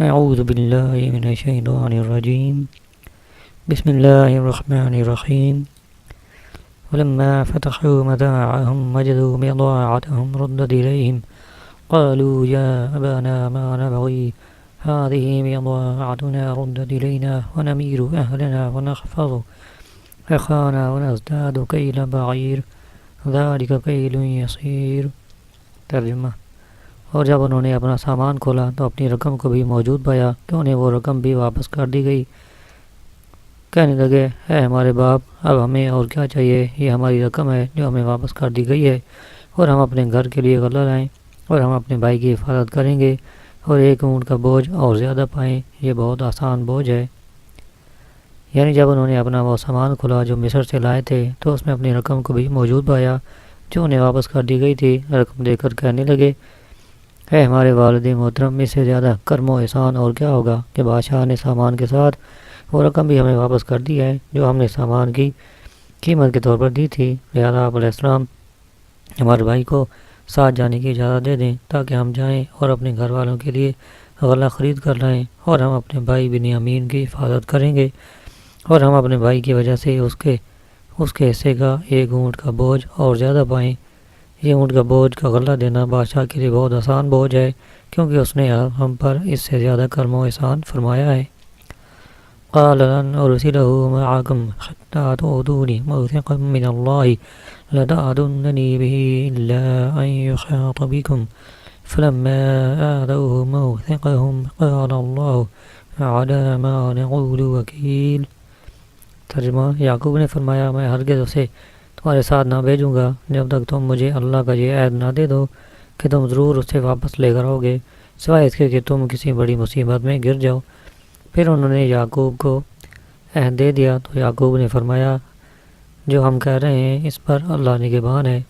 اعوذ باللہ من الشیطان الرجیم بسم اللہ الرحمن الرحیم ولما فتحوا متاعهم وجدوا بضاعتهم ردت إليهم قالوا يا أبانا ما نبغي هذه بضاعتنا ردت إلينا ونمير أهلنا ونحفظ أخانا ونزداد كيل بعير ذلك كيل يسير۔ ترجمہ: اور جب انہوں نے اپنا سامان کھولا تو اپنی رقم کو بھی موجود پایا کہ انہیں وہ رقم بھی واپس کر دی گئی۔ کہنے لگے، اے ہمارے باپ، اب ہمیں اور کیا چاہیے؟ یہ ہماری رقم ہے جو ہمیں واپس کر دی گئی ہے، اور ہم اپنے گھر کے لیے غلہ لائیں، اور ہم اپنے بھائی کی حفاظت کریں گے، اور ایک اونٹ کا بوجھ اور زیادہ پائیں، یہ بہت آسان بوجھ ہے۔ یعنی جب انہوں نے اپنا وہ سامان کھولا جو مصر سے لائے تھے تو اس میں اپنی رقم کو بھی موجود پایا جو انہیں واپس کر دی گئی تھی۔ رقم دے کر کہنے لگے، اے ہمارے والد محترم، اس سے زیادہ کرم و احسان اور کیا ہوگا کہ بادشاہ نے سامان کے ساتھ وہ رقم بھی ہمیں واپس کر دی ہے جو ہم نے سامان کی قیمت کے طور پر دی تھی۔ لہٰذا آپ علیہ السلام ہمارے بھائی کو ساتھ جانے کی اجازت دے دیں تاکہ ہم جائیں اور اپنے گھر والوں کے لیے غلہ خرید کر لائیں، اور ہم اپنے بھائی بنیامین کی حفاظت کریں گے، اور ہم اپنے بھائی کی وجہ سے اس کے حصے کا ایک اونٹ کا بوجھ اور زیادہ پائیں۔ یہ اونٹ کا بوجھ کا غلہ دینا بادشاہ کے لیے بہت آسان بوجھ ہے، کیونکہ اس نے ہم پر اس سے زیادہ کرم و احسان فرمایا ہے۔ قال لن أرسله معكم حتى تؤتوني موثقا من الله لتأتونني به إلا أن يحاط بكم فلما آتوه موثقهم قال الله على ما نقول وكيل۔ ترجمہ: یعقوب نے فرمایا، میں ہرگز اسے تمہارے ساتھ نہ بھیجوں گا جب تک تم مجھے اللہ کا یہ عہد نہ دے دو کہ تم ضرور اسے واپس لے کر آؤ گے، سوائے اس کے کہ تم کسی بڑی مصیبت میں گر جاؤ۔ پھر انہوں نے یعقوب کو عہد دے دیا تو یعقوب نے فرمایا، جو ہم کہہ رہے ہیں اس پر اللہ نگہبان ہے۔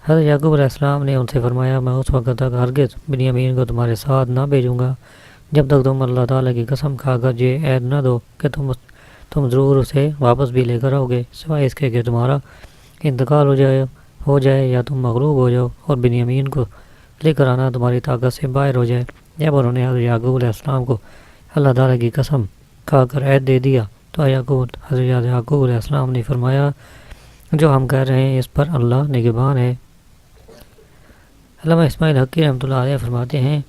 حضرت یعقوب علیہ السلام نے ان سے فرمایا، میں اس وقت تک ہرگز بنیامین کو تمہارے ساتھ نہ بھیجوں گا جب تک تم اللہ تعالیٰ کی قسم کھا کر یہ عہد نہ دو کہ تم ضرور اسے واپس بھی لے کر آؤ گے، سوائے اس کے کہ تمہارا انتقال ہو جائے یا تم مغلوب ہو جاؤ اور بنیامین کو لے کر آنا تمہاری طاقت سے باہر ہو جائے۔ جب انہوں نے حضرت یعقوب علیہ السلام کو اللہ تعالیٰ کی قسم کھا کر عہد دے دیا تو حضرت یعقوب علیہ السلام نے فرمایا، جو ہم کہہ رہے ہیں اس پر اللہ نگہبان ہے۔ علامہ اسماعیل حقی رحمۃ اللہ علیہ فرماتے ہیں،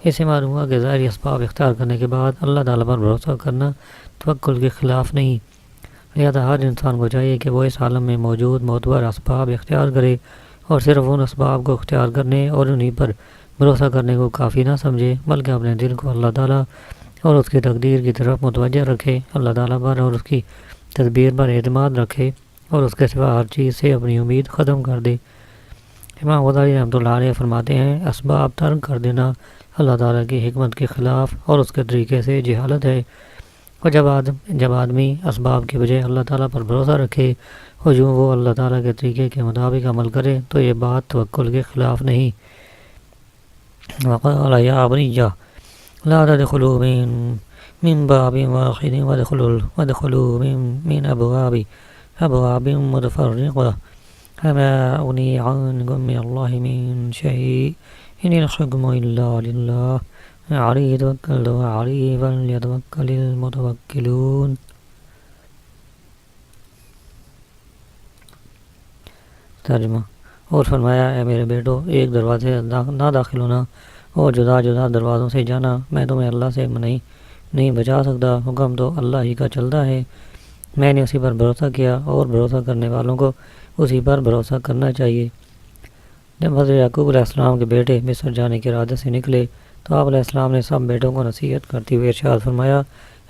اس سے معلوم ہوا کہ ظاہری اسباب اختیار کرنے کے بعد اللہ تعالیٰ پر بھروسہ کرنا توکل کے خلاف نہیں، لہذا ہر انسان کو چاہیے کہ وہ اس عالم میں موجود معتبر اسباب اختیار کرے اور صرف ان اسباب کو اختیار کرنے اور انہی پر بھروسہ کرنے کو کافی نہ سمجھے، بلکہ اپنے دل کو اللہ تعالیٰ اور اس کی تقدیر کی طرف متوجہ رکھے، اللہ تعالیٰ پر اور اس کی تدبیر پر اعتماد رکھے، اور اس کے سوا ہر چیز سے اپنی امید ختم کر دے۔ امام غزالی رحمۃ اللہ علیہ فرماتے ہیں، اسباب ترک کر دینا اللہ تعالیٰ کی حکمت کے خلاف اور اس کے طریقے سے جہالت ہے، اور جب آدمی اسباب کے بجائے اللہ تعالیٰ پر بھروسہ رکھے اور یوں وہ اللہ تعالیٰ کے طریقے کے مطابق عمل کرے تو یہ بات توکل کے خلاف نہیں۔ وقال یا بنی لا تدخلوا من باب واحد وادخلوا من ابواب متفرقة فما اغني عنكم من الله من شيء ان الحكم الا لله عليه توكلت وعليه فليتوكل المتوكلون۔ ترجمہ: اور فرمایا، اے میرے بیٹو، ایک دروازے نہ داخل ہونا اور جدا جدا دروازوں سے جانا، میں تمہیں اللہ سے نہیں بچا سکتا، حکم تو اللہ ہی کا چلتا ہے، میں نے اسی پر بھروسہ کیا اور بھروسہ کرنے والوں کو اسی پر بھروسہ کرنا چاہیے۔ جب حضرت یعقوب علیہ السلام کے بیٹے مصر جانے کے ارادے سے نکلے تو آپ علیہ السلام نے سب بیٹوں کو نصیحت کرتے ہوئے ارشاد فرمایا،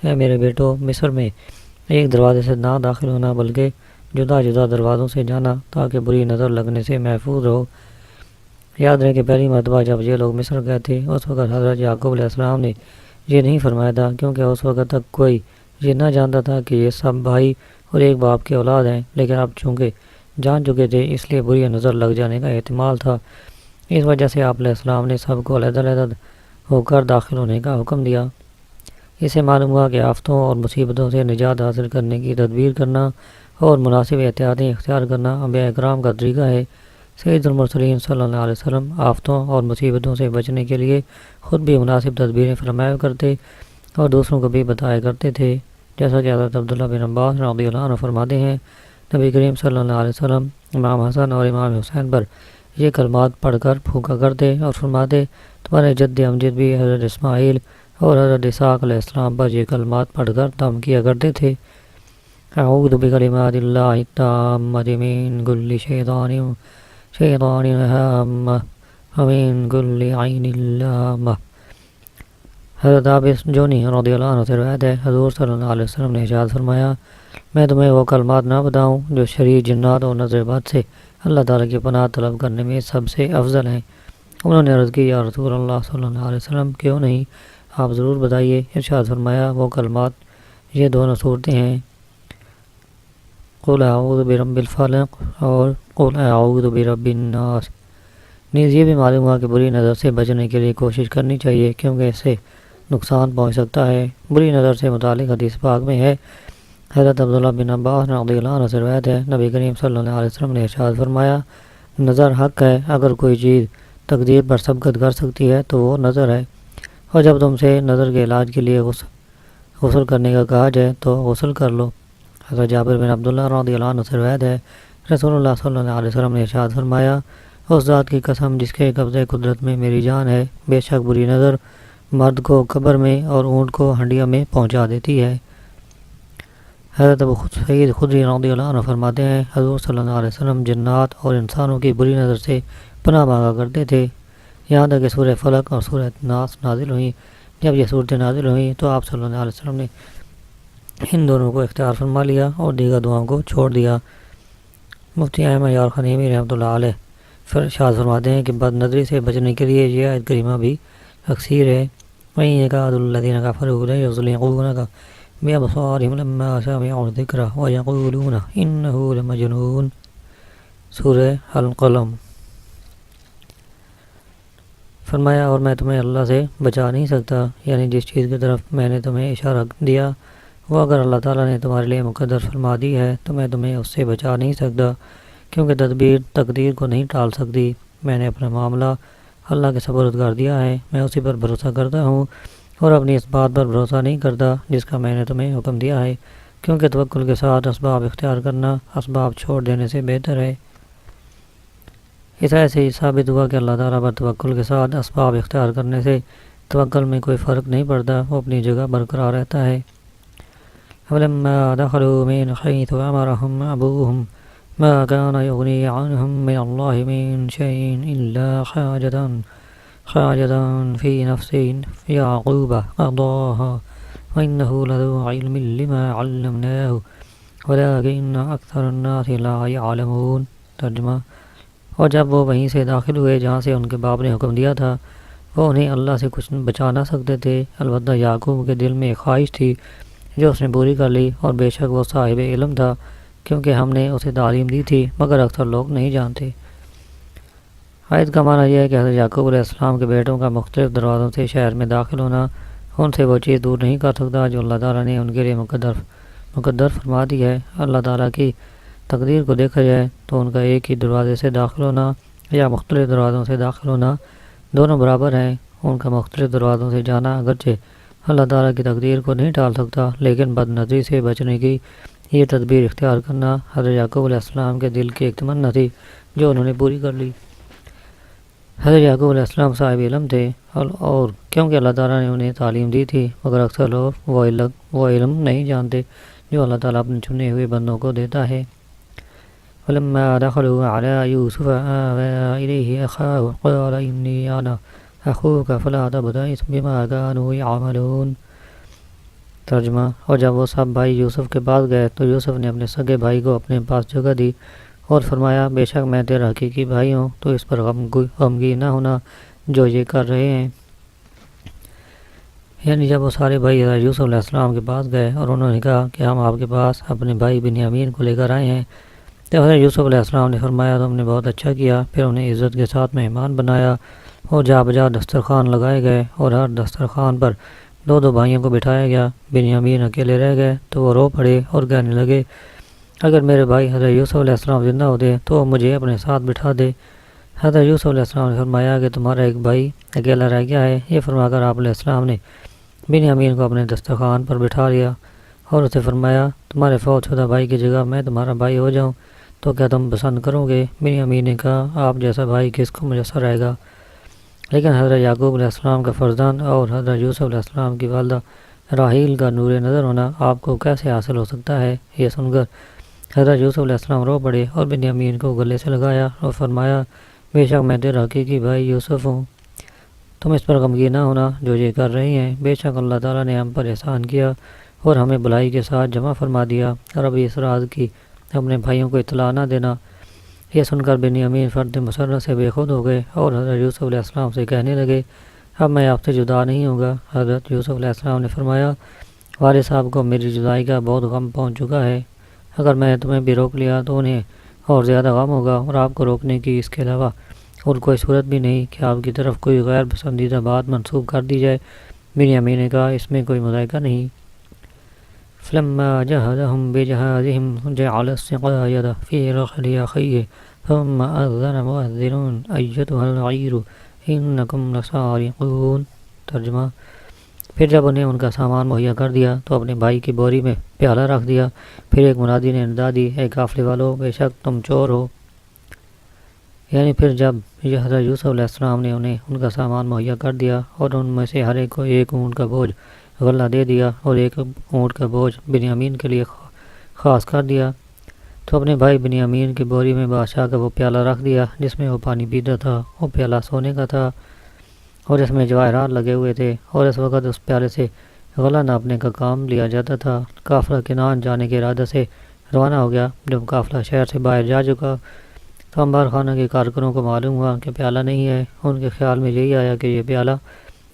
اے میرے بیٹو، مصر میں ایک دروازے سے نہ داخل ہونا بلکہ جدا جدا دروازوں سے جانا تاکہ بری نظر لگنے سے محفوظ رہو۔ یاد رہے کہ پہلی مرتبہ جب یہ لوگ مصر گئے تھے اس وقت حضرت یعقوب علیہ السلام نے یہ نہیں فرمایا تھا، کیونکہ اس وقت تک کوئی یہ نہ جانتا تھا کہ یہ سب بھائی اور ایک باپ کے اولاد ہیں، لیکن اب چونکہ جان چکے تھے اس لیے بری نظر لگ جانے کا احتمال تھا، اس وجہ سے آپ علیہ السلام نے سب کو علیحدہ علیحدہ ہو کر داخل ہونے کا حکم دیا۔ اس سے معلوم ہوا کہ آفتوں اور مصیبتوں سے نجات حاصل کرنے کی تدبیر کرنا اور مناسب احتیاطیں اختیار کرنا انبیاء اکرام کا طریقہ ہے، سید المرسلین صلی اللہ علیہ وسلم آفتوں اور مصیبتوں سے بچنے کے لیے خود بھی مناسب تدبیریں فرمایا کرتے اور دوسروں کو بھی بتایا کرتے تھے، جیسا کہ حضرت عبداللہ بن عباس رضی اللہ عنہ فرماتے ہیں، نبی کریم صلی اللہ علیہ وسلم امام حسن اور امام حسین پر یہ کلمات پڑھ کر پھونکا کرتے اور فرماتے، تمہارے جد امجد بھی حضرت اسماعیل اور حضرت اسحاق علیہ السلام پر یہ کلمات پڑھ کر دم کیا کرتے تھے، اعوذ بکلمات اللہ التامۃ من کل شیطان ہامہ ومن کل عین لامہ۔ حضرت عابس جونی رضی اللہ عنہ سے روایت ہے، حضور صلی اللہ علیہ وسلم نے ارشاد فرمایا، میں تمہیں وہ کلمات نہ بتاؤں جو شریر جنات اور نظر بد سے اللہ تعالیٰ کی پناہ طلب کرنے میں سب سے افضل ہیں۔ انہوں نے عرض کی، یا رسول اللہ صلی اللہ علیہ وسلم کیوں نہیں، آپ ضرور بتائیے۔ ارشاد فرمایا، وہ کلمات یہ دونوں صورتیں ہیں، قل اعوذ برب الفلق اور قل اعوذ برب الناس۔ نیز یہ بھی معلوم ہوا کہ بری نظر سے بچنے کے لیے کوشش کرنی چاہیے، کیونکہ اس سے نقصان پہنچ سکتا ہے۔ بری نظر سے متعلق حدیث پاک میں ہے، حضرت عبداللہ بن عباس رضی اللہ عنہ سے روایت ہے، نبی کریم صلی اللہ علیہ وسلم نے ارشاد فرمایا، نظر حق ہے، اگر کوئی چیز تقدیر پر سبقت کر سکتی ہے تو وہ نظر ہے، اور جب تم سے نظر کے علاج کے لیے غسل کرنے کا کہا جائے تو غسل کر لو۔ حضرت جابر بن عبداللہ رضی اللہ عنہ سے روایت ہے، رسول اللہ صلی اللہ علیہ وسلم نے ارشاد فرمایا، اس ذات کی قسم جس کے قبضہ قدرت میں میری جان ہے، بے شک بری نظر مرد کو قبر میں اور اونٹ کو ہنڈیا میں پہنچا دیتی ہے۔ حضرت ابو سعید خدری رضی اللہ عنہ فرماتے ہیں، حضور صلی اللہ علیہ وسلم جنات اور انسانوں کی بری نظر سے پناہ مانگا کرتے تھے، یہاں تک کہ سورہ فلق اور سورہ ناس نازل ہوئیں۔ جب یہ صورتیں نازل ہوئیں تو آپ صلی اللہ علیہ وسلم نے ان دونوں کو اختیار فرما لیا اور دیگر دعاؤں کو چھوڑ دیا۔ مفتی احمد یار خنیمی رحمۃ اللہ علیہ ارشاد فرماتے ہیں کہ بد نظری سے بچنے کے لیے یہ آیت کریمہ بھی تکثیر ہے، وَإِن يَكَادُ الَّذِينَ كَفَرُوا لَيُزْلِقُونَكَ بِأَبْصَارِهِمْ لَمَّا سَمِعُوا الذِّكْرَ وَيَقُولُونَ إِنَّهُ لَمَجْنُونٌ۔ سورہ القلم۔ فرمایا، اور میں تمہیں اللہ سے بچا نہیں سکتا، یعنی جس چیز کی طرف میں نے تمہیں اشارہ دیا وہ اگر اللہ تعالیٰ نے تمہارے لیے مقدر فرما دی ہے تو میں تمہیں اس سے بچا نہیں سکتا، کیونکہ تدبیر تقدیر کو نہیں ٹال سکتی۔ میں نے اپنا معاملہ اللہ کے سپرد کر دیا ہے، میں اسی پر بھروسہ کرتا ہوں اور اپنی اس بات پر بھروسہ نہیں کرتا جس کا میں نے تمہیں حکم دیا ہے، کیونکہ توکل کے ساتھ اسباب اختیار کرنا اسباب چھوڑ دینے سے بہتر ہے۔ اس آیت سے یہ ثابت ہوا کہ اللہ تعالیٰ پر توکل کے ساتھ اسباب اختیار کرنے سے توکل میں کوئی فرق نہیں پڑتا، وہ اپنی جگہ برقرار رہتا ہے۔ وَلَمَّا دَخَلُوا مِنْ حَيْثُ أَمَرَهُمْ أَبُوهُمْ مَا كَانَ يُغْنِي عَنْهُمْ مِنَ اللَّهِ مِنْ شَيْءٍ إِلَّا حَاجَةً فِي نَفْسِ يَعْقُوبَ قَضَاهَا وَإِنَّهُ لَذُو عِلْمٍ لِمَا عَلَّمْنَاهُ وَلَكِنَّ أَكْثَرَ النَّاسِ لَا يَعْلَمُونَ۔ ترجمہ، اور جب وہ وہیں سے داخل ہوئے جہاں سے ان کے باپ نے حکم دیا تھا، وہ انہیں اللہ سے کچھ بچا نہ سکتے تھے، البتہ یعقوب کے دل میں ایک خواہش تھی جو اس نے پوری کر لی، اور بے شک وہ صاحب علم تھا کیونکہ ہم نے اسے تعلیم دی تھی، مگر اکثر لوگ نہیں جانتے۔ آیت کا معنی یہ ہے کہ حضرت یعقوب علیہ السلام کے بیٹوں کا مختلف دروازوں سے شہر میں داخل ہونا ان سے وہ چیز دور نہیں کر سکتا جو اللہ تعالیٰ نے ان کے لیے مقدر فرما دی ہے۔ اللہ تعالیٰ کی تقدیر کو دیکھا جائے تو ان کا ایک ہی دروازے سے داخل ہونا یا مختلف دروازوں سے داخل ہونا دونوں برابر ہیں۔ ان کا مختلف دروازوں سے جانا اگرچہ اللہ تعالیٰ کی تقدیر کو نہیں ٹال سکتا، لیکن بد نظری سے بچنے کی یہ تدبیر اختیار کرنا حضرت یعقوب علیہ السلام کے دل کی ایک تمنا تھی جو انہوں نے پوری کر لی۔ حضرت یعقوب علیہ السلام صاحب علم تھے اور کیونکہ اللہ تعالیٰ نے انہیں تعلیم دی تھی، مگر اکثر لوگ وہ علم نہیں جانتے جو اللہ تعالیٰ اپنے چنے ہوئے بندوں کو دیتا ہے۔ وَلَمَّا دَخَلُوا عَلَىٰ يُوسُفَ آوَىٰ إِلَيْهِ أَخَاهُ قَالَ إِنِّي أَنَا أَخُوكَ فَلَا تَبْتَئِسْ بِمَا كَانُوا يَعْمَلُونَ۔ ترجمہ، اور جب وہ سب بھائی یوسف کے پاس گئے تو یوسف نے اپنے سگے بھائی کو اپنے پاس جگہ دی اور فرمایا، بے شک میں تیرا حقیقی بھائی ہوں، تو اس پر غمگین نہ ہونا جو یہ کر رہے ہیں۔ یعنی جب وہ سارے بھائی حضرت یوسف علیہ السلام کے پاس گئے اور انہوں نے کہا کہ ہم آپ کے پاس اپنے بھائی بنیامین کو لے کر آئے ہیں، تو حضرت یوسف علیہ السلام نے فرمایا، تم نے بہت اچھا کیا۔ پھر انہیں عزت کے ساتھ مہمان بنایا اور جا بجا دسترخوان لگائے گئے اور ہر دسترخوان پر دو بھائیوں کو بٹھایا گیا۔ بنیامین اکیلے رہ گئے تو وہ رو پڑے اور کہنے لگے، اگر میرے بھائی حضرت یوسف علیہ السلام زندہ ہوتے تو وہ مجھے اپنے ساتھ بٹھا دے۔ حضرت یوسف علیہ السلام نے فرمایا کہ تمہارا ایک بھائی اکیلا رہ گیا ہے۔ یہ فرما کر آپ علیہ السلام نے بنیامین کو اپنے دسترخوان پر بٹھا لیا اور اسے فرمایا تمہارے فوت شدہ بھائی کی جگہ میں تمہارا بھائی ہو جاؤں تو کیا تم پسند کرو گے؟ بنیامین نے کہا آپ جیسا بھائی کس کو میسر رہے گا؟ لیکن حضرت یعقوب علیہ السلام کا فرزند اور حضرت یوسف علیہ السلام کی والدہ راحیل کا نور نظر ہونا آپ کو کیسے حاصل ہو سکتا ہے؟ یہ سن کر حضرت یوسف علیہ السلام رو پڑے اور بنیامین کو گلے سے لگایا اور فرمایا بے شک میں تیرا حقیقی بھائی یوسف ہوں، تم اس پر غمگین نہ ہونا جو یہ کر رہی ہیں، بے شک اللہ تعالیٰ نے ہم پر احسان کیا اور ہمیں بھلائی کے ساتھ جمع فرما دیا، اور ابھی اس راز کی اپنے بھائیوں کو اطلاع نہ دینا۔ یہ سن کر بنیامین فرد مسرت سے بے خود ہو گئے اور حضرت یوسف علیہ السلام سے کہنے لگے اب میں آپ سے جدا نہیں ہوں گا۔ حضرت یوسف علیہ السلام نے فرمایا والد صاحب کو میری جدائی کا بہت غم پہنچ چکا ہے، اگر میں تمہیں بھی روک لیا تو انہیں اور زیادہ غم ہوگا، اور آپ کو روکنے کی اس کے علاوہ اور کوئی صورت بھی نہیں کہ آپ کی طرف کوئی غیر پسندیدہ بات منسوب کر دی جائے۔ بنیامین نے کہا اس میں کوئی مذائقہ نہیں۔ فلما جهزهم بجهازهم جعل السقاية في رحل أخيه ثم أذن مؤذن أيتها العير إنكم لسارقون۔ ترجمہ پھر جب انہیں ان کا سامان مہیا کر دیا تو اپنے بھائی کی بوری میں پیالہ رکھ دیا، پھر ایک منادی نے ندا دی اے قافلے والو بے شک تم چور ہو۔ یعنی پھر جب یہ حضرت یوسف علیہ السلام نے انہیں ان کا سامان مہیا کر دیا اور ان میں سے ہر ایک کو ایک اونٹ کا بوجھ غلہ دے دیا اور ایک اونٹ کا بوجھ بنیامین کے لیے خاص کر دیا، تو اپنے بھائی بنیامین کی بوری میں بادشاہ کا وہ پیالہ رکھ دیا جس میں وہ پانی پیتا تھا۔ وہ پیالہ سونے کا تھا اور اس میں جواہرات لگے ہوئے تھے، اور اس وقت اس پیالے سے غلہ ناپنے کا کام لیا جاتا تھا۔ قافلہ کنعان جانے کے ارادے سے روانہ ہو گیا۔ جب قافلہ شہر سے باہر جا چکا تو انبار خانہ کے کارکنوں کو معلوم ہوا کہ پیالہ نہیں ہے۔ ان کے خیال میں یہی آیا کہ یہ پیالہ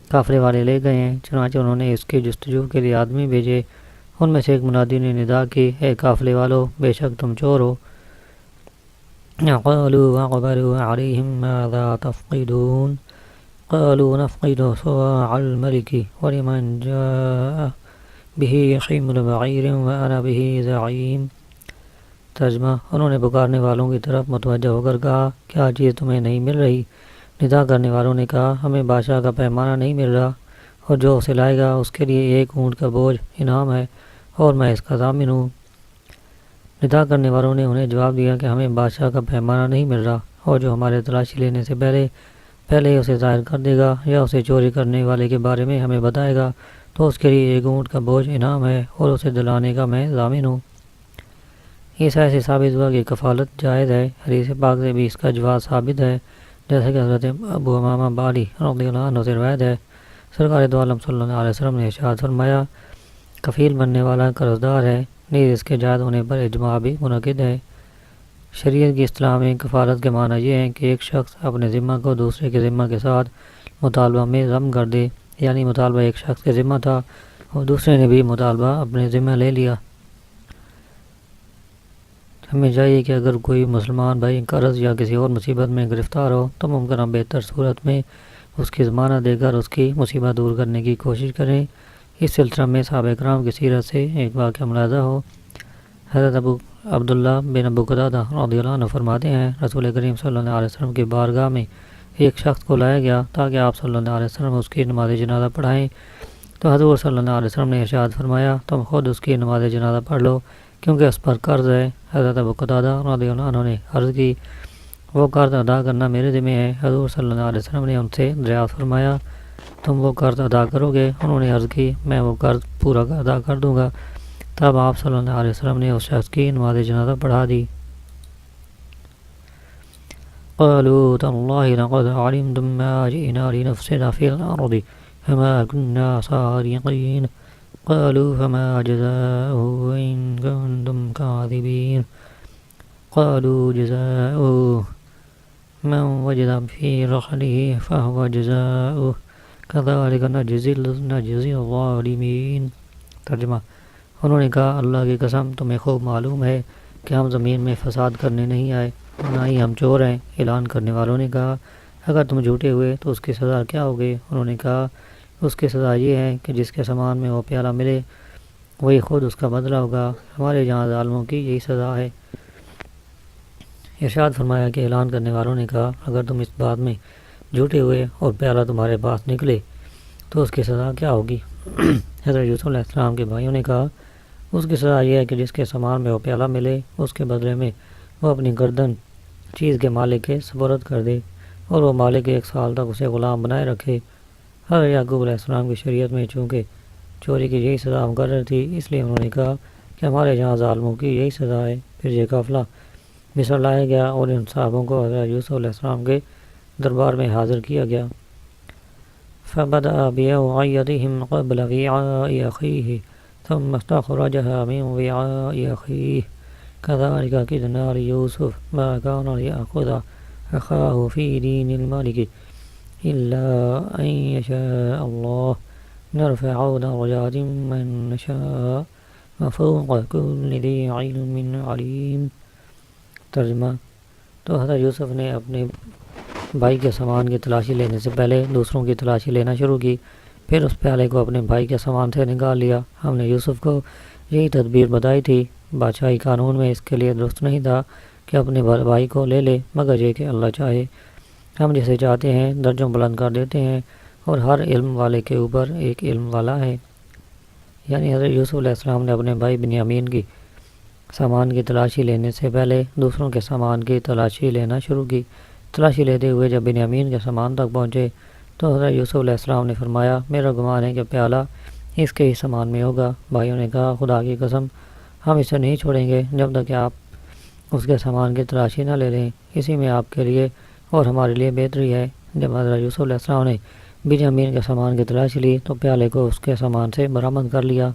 قافلے والے لے گئے ہیں، چنانچہ انہوں نے اس کی جستجو کے لیے آدمی بھیجے۔ ان میں سے ایک منادی نے ندا کی اے قافلے والو بے شک تم چور ہو۔ قالوا واقبلوا عليهم ماذا تفقدون قالوا نفقد صواع الملك ولمن جاء به حمل بعير وأنا به زعيم۔ ترجمہ انہوں نے پکارنے والوں کی طرف متوجہ ہو کر کہا کیا چیز تمہیں نہیں مل رہی؟ ندا کرنے والوں نے کہا ہمیں بادشاہ کا پیمانہ نہیں مل رہا، اور جو اسے لائے گا اس کے لیے ایک اونٹ کا بوجھ انعام ہے اور میں اس کا ضامن ہوں۔ ندا کرنے والوں نے انہیں جواب دیا کہ ہمیں بادشاہ کا پیمانہ نہیں مل رہا، اور جو ہمارے تلاشی لینے سے پہلے اسے ظاہر کر دے گا یا اسے چوری کرنے والے کے بارے میں ہمیں بتائے گا تو اس کے لیے ایک اونٹ کا بوجھ انعام ہے اور اسے دلانے کا میں ضامن ہوں۔ اس ایسے ثابت ہوا کہ کفالت جائز ہے۔ حدیث پاک سے بھی اس کا جواز ثابت ہے، جیسے کہ حضرت ابو امامہ بالی رضی اللہ عنہ سے روایت ہے سرکار دو عالم صلی اللہ علیہ وسلم نے ارشاد فرمایا کفیل بننے والا قرضدار ہے، نیز اس کے جائز ہونے پر اجماع بھی منعقد ہے۔ شریعت کی اصطلاح میں کفالت کے معنی یہ ہیں کہ ایک شخص اپنے ذمہ کو دوسرے کے ذمہ کے ساتھ مطالبہ میں ضم کر دے، یعنی مطالبہ ایک شخص کے ذمہ تھا اور دوسرے نے بھی مطالبہ اپنے ذمہ لے لیا۔ ہمیں چاہیے کہ اگر کوئی مسلمان بھائی قرض یا کسی اور مصیبت میں گرفتار ہو تو ممکنہ بہتر صورت میں اس کی ضمانت دے کر اس کی مصیبت دور کرنے کی کوشش کریں۔ اس سلسلہ میں صحابہ کرام کی سیرت سے ایک واقعہ ملاحظہ ہو۔ حضرت عبداللہ بن ابو قتادہ رضی اللہ عنہ فرماتے ہیں رسول کریم صلی اللہ علیہ وسلم کی بارگاہ میں ایک شخص کو لایا گیا تاکہ آپ صلی اللہ علیہ وسلم اس کی نماز جنازہ پڑھائیں، تو حضور صلی اللہ علیہ وسلم نے ارشاد فرمایا تم خود اس کی نماز جنازہ پڑھ لو کیونکہ اس پر قرض ہے۔ حضرت ابو قتادہ رضی اللہ عنہ نے عرض کی وہ قرض ادا کرنا میرے ذمہ ہے۔ حضور صلی اللہ علیہ وسلم نے ان سے دریافت فرمایا تم وہ قرض ادا کرو گے؟ انہوں نے عرض کی میں وہ قرض پورا ادا کر دوں گا۔ تب آپ صلی اللہ علیہ وسلم نے اس شخص کی نماز جنازہ پڑھا دی۔ قالوا تاللہ لقد علمتم ما جئنا لنفسد في الأرض فما كنا سارقين قالوا فما جزاؤه إن كنتم كاذبين قالوا جزاؤه من وجد في رحله فهو جزاؤه كذلك نجزي الظالمين۔ ترجمہ انہوں نے کہا اللہ کی قسم تمہیں خوب معلوم ہے کہ ہم زمین میں فساد کرنے نہیں آئے، نہ ہی ہم چور ہیں۔ اعلان کرنے والوں نے کہا اگر تم جھوٹے ہوئے تو اس کی سزا کیا ہوگی؟ انہوں نے کہا اس کی سزا یہ ہے کہ جس کے سامان میں وہ پیالہ ملے وہی خود اس کا بدلہ ہوگا، ہمارے جہاں ظالموں کی یہی سزا ہے۔ ارشاد فرمایا کہ اعلان کرنے والوں نے کہا اگر تم اس بات میں جھوٹے ہوئے اور پیالہ تمہارے پاس نکلے تو اس کی سزا کیا ہوگی؟ حضرت یوسف علیہ السلام کے بھائیوں نے کہا اس کی سزا یہ ہے کہ جس کے سامان میں وہ پیالہ ملے اس کے بدلے میں وہ اپنی گردن چیز کے مالک کے سپرد کر دے اور وہ مالک 1 سال تک اسے غلام بنائے رکھے۔ حضرت یعقوب علیہ السلام کی شریعت میں چونکہ چوری کی یہی سزا مقرر تھی، اس لیے انہوں نے کہا کہ ہمارے جہاں ظالموں کی یہی سزا ہے۔ پھر یہ قافلہ مصر لایا گیا اور ان صحابوں کو حضرت یوسف علیہ السلام کے دربار میں حاضر کیا گیا۔ فبدأ بأوعيتهم قبل وعاء أخيه ثم استخرجها من وعاء أخيه كذلك كدنا ليوسف ما كان ليأخذ أخاه في دين الملك إلا أن يشاء الله نرفع درجات من نشاء وفوق كل ذي علم عليم۔ ترجمہ: تو حضرت یوسف نے اپنے بھائی کے سامان کی تلاشی لینے سے پہلے دوسروں کی تلاشی لینا شروع کی، پھر اس پیالے کو اپنے بھائی کے سامان سے نکال لیا۔ ہم نے یوسف کو یہی تدبیر بتائی تھی، بادشاہی قانون میں اس کے لیے درست نہیں تھا کہ اپنے بھائی کو لے لے، مگر یہ کہ اللہ چاہے ہم جسے چاہتے ہیں درجوں بلند کر دیتے ہیں، اور ہر علم والے کے اوپر ایک علم والا ہے۔ یعنی حضرت یوسف علیہ السلام نے اپنے بھائی بنیامین کی سامان کی تلاشی لینے سے پہلے دوسروں کے سامان کی تلاشی لینا شروع کی۔ تلاشی لیتے ہوئے جب بنیامین کے سامان تک پہنچے تو حضرت یوسف علیہ السلام نے فرمایا میرا گمان ہے کہ پیالہ اس کے ہی سامان میں ہوگا۔ بھائیوں نے کہا خدا کی قسم ہم اسے نہیں چھوڑیں گے جب تک کہ آپ اس کے سامان کی تلاشی نہ لے لیں، اسی میں آپ کے لیے اور ہمارے لیے بہتری ہے۔ جب حضرت یوسف علیہ السلام نے بنیامین کے سامان کی تلاشی لی تو پیالے کو اس کے سامان سے برآمد کر لیا۔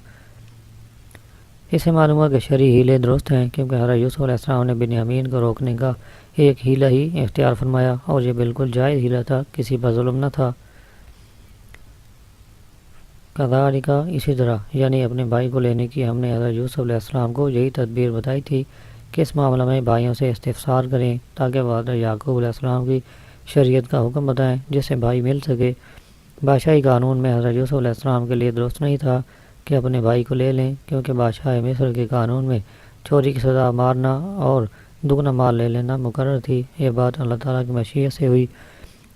اس سے معلوم ہوا کہ شرعی ہیلے درست ہیں، کیونکہ حضرت یوسف علیہ السلام نے بنیامین کو روکنے کا ایک ہیلہ ہی اختیار فرمایا اور یہ بالکل جائز ہیلہ تھا، کسی پر ظلم نہ تھا۔ کذالک، اسی طرح یعنی اپنے بھائی کو لینے کی ہم نے حضرت یوسف علیہ السلام کو یہی تدبیر بتائی تھی کہ اس معاملہ میں بھائیوں سے استفسار کریں تاکہ وہ حضرت یعقوب علیہ السلام کی شریعت کا حکم بتائیں جس سے بھائی مل سکے۔ بادشاہی قانون میں حضرت یوسف علیہ السلام کے لیے درست نہیں تھا کہ اپنے بھائی کو لے لیں، کیونکہ بادشاہ مصر کے قانون میں چوری کی سزا مارنا اور دگنا مال لے لینا مقرر تھی۔ یہ بات اللہ تعالیٰ کی مشیت سے ہوئی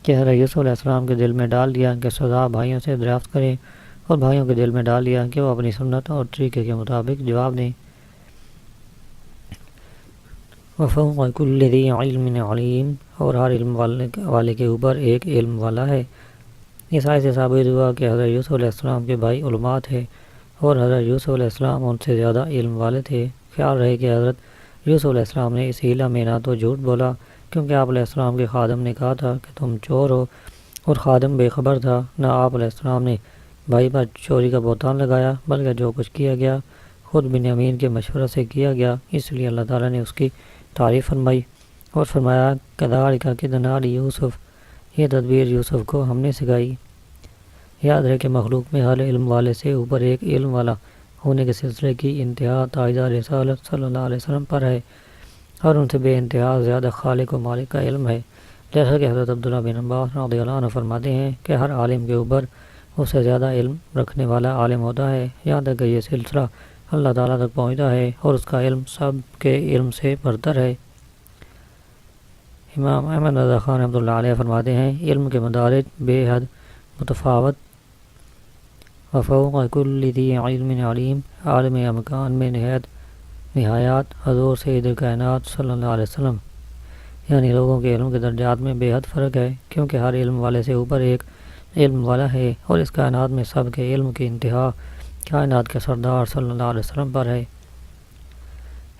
کہ حضرت یوسف علیہ السلام کے دل میں ڈال دیا کہ سزا بھائیوں سے دریافت کریں، اور بھائیوں کے دل میں ڈال دیا کہ وہ اپنی سنت اور طریقے کے مطابق جواب دیں۔ وَفَوْقَ كُلِّ ذِي عِلْمٍ عَلِيمٍ، اور ہر علم والے کے اوپر ایک علم والا ہے۔ اس آیت سے ثابت ہوا کہ حضرت یوسف علیہ السلام کے بھائی علماء تھے اور حضرت یوسف علیہ السلام ان سے زیادہ علم والے تھے۔ خیال رہے کہ حضرت یوسف علیہ السلام نے اس ہیلہ میں نہ تو جھوٹ بولا، کیونکہ آپ علیہ السلام کے خادم نے کہا تھا کہ تم چور ہو، اور خادم بے خبر تھا، نہ آپ علیہ السلام نے بھائی پر چوری کا بہتان لگایا، بلکہ جو کچھ کیا گیا خود بنیامین کے مشورہ سے کیا گیا، اس لیے اللہ تعالیٰ نے اس کی تعریف فرمائی اور فرمایا کذالک کدنا لیوسف، یہ تدبیر یوسف کو ہم نے سکھائی۔ یاد رہے کہ مخلوق میں ہر علم والے سے اوپر ایک علم والا ہونے کے سلسلے کی انتہا تاجدار رسالت صلی اللہ علیہ وسلم پر ہے، اور ان سے بے انتہا زیادہ خالق و مالک کا علم ہے، جیسا کہ حضرت عبداللہ بن عباس رضی اللہ عنہ فرماتے ہیں کہ ہر عالم کے اوپر اس سے زیادہ علم رکھنے والا عالم ہوتا ہے، یہاں تک کہ یہ سلسلہ اللہ تعالیٰ تک پہنچتا ہے اور اس کا علم سب کے علم سے برتر ہے۔ امام احمد رضا خان رحمۃ اللہ علیہ فرماتے ہیں علم کے مدارج بے حد متفاوت، وفوق کل ذی علم علیم، عالم امکان میں نہایات حضور سید کائنات صلی اللہ علیہ وسلم، یعنی لوگوں کے علم کے درجات میں بے حد فرق ہے، کیونکہ ہر علم والے سے اوپر ایک علم والا ہے، اور اس کائنات میں سب کے علم کی انتہا کائنات کے سردار صلی اللہ علیہ وسلم پر ہے۔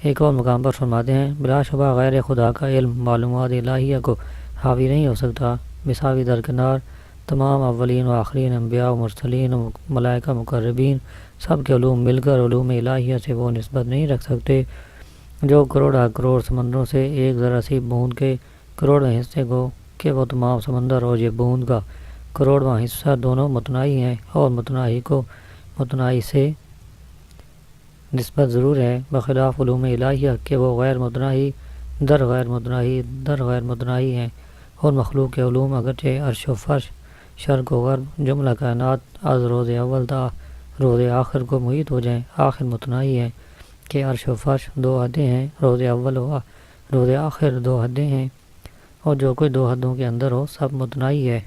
ایک اور مقام پر فرماتے ہیں بلا شبہ غیر خدا کا علم معلومات الہیہ کو حاوی نہیں ہو سکتا، مساوی درکنار تمام اولین و آخرین انبیاء و مرسلین و ملائکہ مقربین سب کے علوم مل کر علوم الہیہ سے وہ نسبت نہیں رکھ سکتے جو کروڑا کروڑ سمندروں سے ایک ذرا سی بوند کے کروڑویں حصے کو، کہ وہ تمام سمندر اور یہ بوند کا کروڑواں حصہ دونوں متناہی ہیں، اور متناہی کو متناہی سے نسبت ضرور ہے، بخلاف علوم الہیہ کہ وہ غیر متناہی در غیر متناہی در غیر متناہی ہیں، اور مخلوق کے علوم اگرچہ عرش و فرش، شرق و غرب، جملہ کائنات از روز اول تا روز آخر کو محیط ہو جائیں۔ آخر متناہی ہے کہ عرش و فرش دو حدیں ہیں، روز اول و روز آخر دو حدیں ہیں، اور جو کوئی دو حدوں کے اندر ہو سب متناہی ہے۔